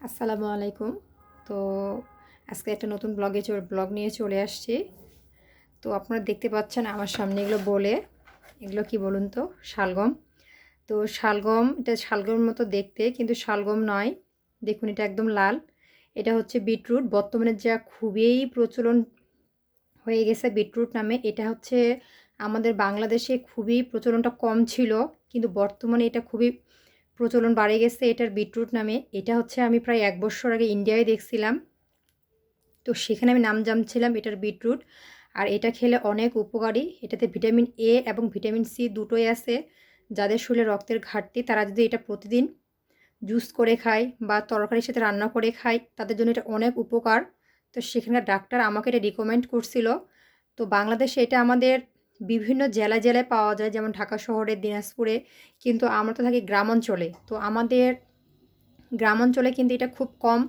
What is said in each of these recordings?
আসসালামু আলাইকুম। তো আজকে একটা নতুন ব্লগ নিয়ে চলে আসছি। তো আপনারা দেখতে পাচ্ছেন আমার সামনে এগুলো কি বলুন তো? শালগম। তো শালগম, এটা শালগমের মতো দেখতে কিন্তু শালগম নয়। দেখুন এটা একদম লাল। এটা হচ্ছে বিটরুট। বর্তমানে যা খুবই প্রচলন হয়ে গেছে বিটরুট নামে। এটা হচ্ছে আমাদের বাংলাদেশে খুবই প্রচলনটা কম ছিল, কিন্তু বর্তমানে এটা খুবই প্রচলন বাড়ে গেছে এটার বিটরুট নামে। এটা হচ্ছে আমি প্রায় ১ বছর আগে ইন্ডিয়ায় দেখছিলাম। তো সেখানে আমি নাম জানছিলাম এটার বিটরুট। আর এটা খেলে অনেক উপকারী। এটাতে ভিটামিন এ এবং ভিটামিন সি দুটোই আছে। যাদের শরীরে রক্তের ঘাটতি তারা যদি এটা প্রতিদিন জুস করে খায় বা তরকারির সাথে রান্না করে খায়, তাদের জন্য এটা অনেক উপকার। তো সেখানকার ডাক্তার আমাকে এটা রিকমেন্ড করছিল। তো বাংলাদেশে এটা আমাদের বিভিন্ন জেলায় জেলায় পাওয়া যায়, যেমন ঢাকা শহরে, দিনাজপুরে। কিন্তু আমরা তো থাকি গ্রাম অঞ্চলে। তো আমাদের গ্রাম অঞ্চলে কিন্তু এটা খুব কম,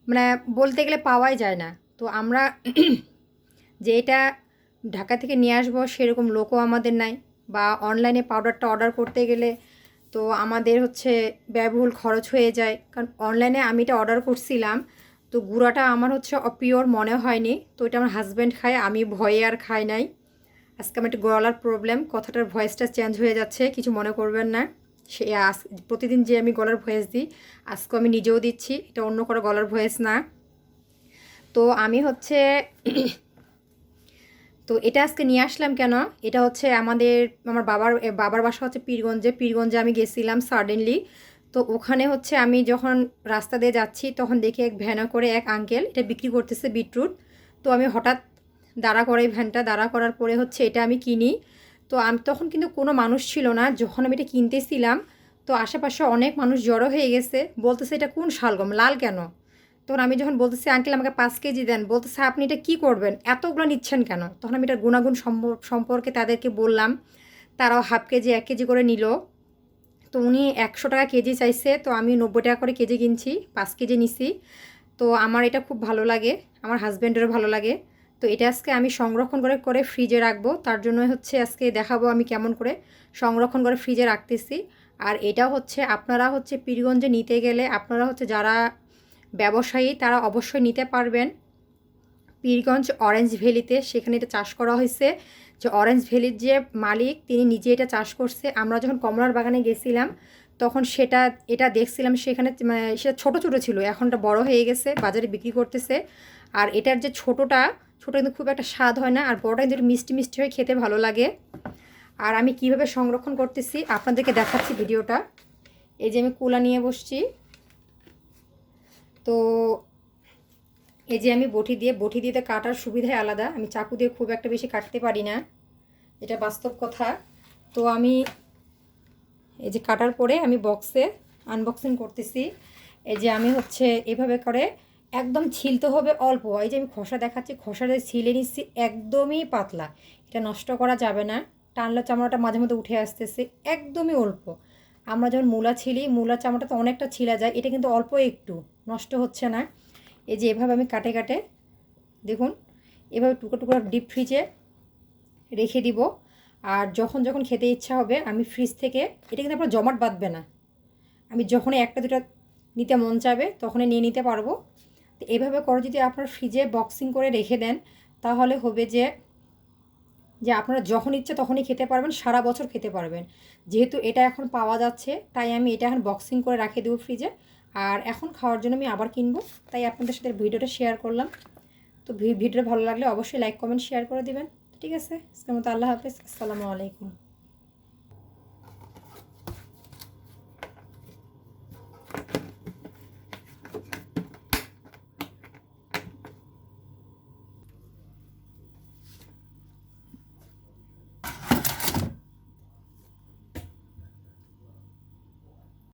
মানে বলতে গেলে পাওয়াই যায় না। তো আমরা যে এটা ঢাকা থেকে নিয়ে আসবো সেরকম লোকও আমাদের নাই, বা অনলাইনে পাউডারটা অর্ডার করতে গেলে তো আমাদের হচ্ছে ব্যয়বহুল খরচ হয়ে যায়। কারণ অনলাইনে আমি এটা অর্ডার করছিলাম, তো গুঁড়াটা আমার হচ্ছে পিওর মনে হয়নি। তো এটা আমার হাজব্যান্ড খায়, আমি ভয়ে আর খাই নাই। আজকে আমার একটু গলার প্রবলেম, কথাটার ভয়েসটা চেঞ্জ হয়ে যাচ্ছে, কিছু মনে করবেন না। সে প্রতিদিন যে আমি গলার ভয়েস দিই, আজকে আমি নিজেও দিচ্ছি, এটা অন্য কারো গলার ভয়েস না। তো আমি হচ্ছে তো এটা আজকে নিয়ে আসলাম কেন? এটা হচ্ছে আমার বাবার বাসা হচ্ছে পীরগঞ্জে আমি গেছিলাম সাডেনলি। তো ওখানে হচ্ছে আমি যখন রাস্তা দিয়ে যাচ্ছি তখন দেখি এক ভ্যানে করে এক আঙ্কেল এটা বিক্রি করতেছে বিটরুট। তো আমি হঠাৎ দাঁড়া করাই ভ্যানটা, দাঁড়া করার পরে হচ্ছে এটা আমি কিনি। তো আমি তখন কিন্তু কোনো মানুষ ছিল না যখন আমি এটা কিনতেছিলাম। তো আশেপাশে অনেক মানুষ জড়ো হয়ে গেছে, বলতেছে এটা কোন শালগম, লাল কেন? তখন আমি যখন বলতেছি আঙ্কেল আমাকে 5 কেজি দেন, বলতেছে আপনি এটা কী করবেন, এতগুলো নিচ্ছেন কেন? তখন আমি এটার গুণাগুণ সম্পর্কে তাদেরকে বললাম। তারাও হাফ কেজি 1 কেজি করে নিল। তো উনি 100 টাকা কেজি চাইছে, তো আমি 90 টাকা করে কেজি কিনছি, 5 কেজি নিছি। তো আমার এটা খুব ভালো লাগে, আমার হাজব্যান্ডেরও ভালো লাগে। তো এটা আজকে আমি সংরক্ষণ করে করে ফ্রিজে রাখবো, তার জন্য হচ্ছে আজকে দেখাবো আমি কেমন করে সংরক্ষণ করে ফ্রিজে রাখতেছি। আর এটা হচ্ছে আপনারা হচ্ছে পীরগঞ্জে নিতে গেলে আপনারা হচ্ছে যারা ব্যবসায়ী তারা অবশ্যই নিতে পারবেন। পীরগঞ্জ অরেঞ্জ ভ্যালিতে সেখানে এটা চাষ করা হয়েছে। যে অরেঞ্জ ভ্যালির যে মালিক তিনি নিজে এটা চাষ করছে। আমরা যখন কমলার বাগানে গেছিলাম তখন এটা দেখছিলাম, সেখানে মানে সেটা ছোটো ছোটো ছিল, এখন এটা বড় হয়ে গেছে, বাজারে বিক্রি করতেছে। আর এটার যে ছোটো কিন্তু খুব একটা স্বাদ হয় না, আর বড়টা কিন্তু একটু মিষ্টি মিষ্টি হয়ে খেতে ভালো লাগে। আর আমি কিভাবে সংরক্ষণ করতেছি আপনাদেরকে দেখাচ্ছি ভিডিওটা। এই যে আমি কুলা নিয়ে বসছি। তো এই যে আমি বটি দিয়ে তো কাটার সুবিধাই আলাদা, আমি চাকু দিয়ে খুব একটা বেশি কাটতে পারি না, এটা বাস্তব কথা। তো আমি এই যে কাটার পরে আমি বক্সে আনবক্সিং করতেছি। এই যে আমি হচ্ছে এভাবে করে একদম ছিলতে হবে অল্প। এই যে আমি খোসা দেখাচ্ছি, খোসাটা ছিলে নিচ্ছি একদমই পাতলা, এটা নষ্ট করা যাবে না। টানলে চামড়াটা মাঝে মধ্যে উঠে আসতেছে, একদমই অল্প। আমরা যখন মূলা ছিলি, মূলার চামড়াটা তো অনেকটা ছিলা যায়, এটা কিন্তু অল্প একটু, নষ্ট হচ্ছে না। এই যে এভাবে আমি কাটে কাটে দেখুন এভাবে টুকরো টুকরো ডিপ ফ্রিজে রেখে দিব। আর যখন যখন খেতে ইচ্ছা হবে আমি ফ্রিজ থেকে, এটা কিন্তু আপনার জমাট বাঁধবে না, আমি যখনই একটা দুটো নিতে মন চাবে তখনই নিয়ে নিতে পারবো। তো এভাবে করে যদি আপনার ফ্রিজে বক্সিং করে রেখে দেন তাহলে হবে যে যে আপনারা যখন ইচ্ছে তখনই খেতে পারবেন, সারা বছর খেতে পারবেন। যেহেতু এটা এখন পাওয়া যাচ্ছে তাই আমি এটা এখন বক্সিং করে রেখে দেবো ফ্রিজে। আর এখন খাওয়ার জন্য আমি আবার কিনবো, তাই আপনাদের সাথে ভিডিওটা শেয়ার করলাম। তো ভিডিওটা ভালো লাগলে অবশ্যই লাইক কমেন্ট শেয়ার করে দিবেন। ঠিক আছে, আজকের মতো আল্লাহ হাফেজ, আসসালামু আলাইকুম।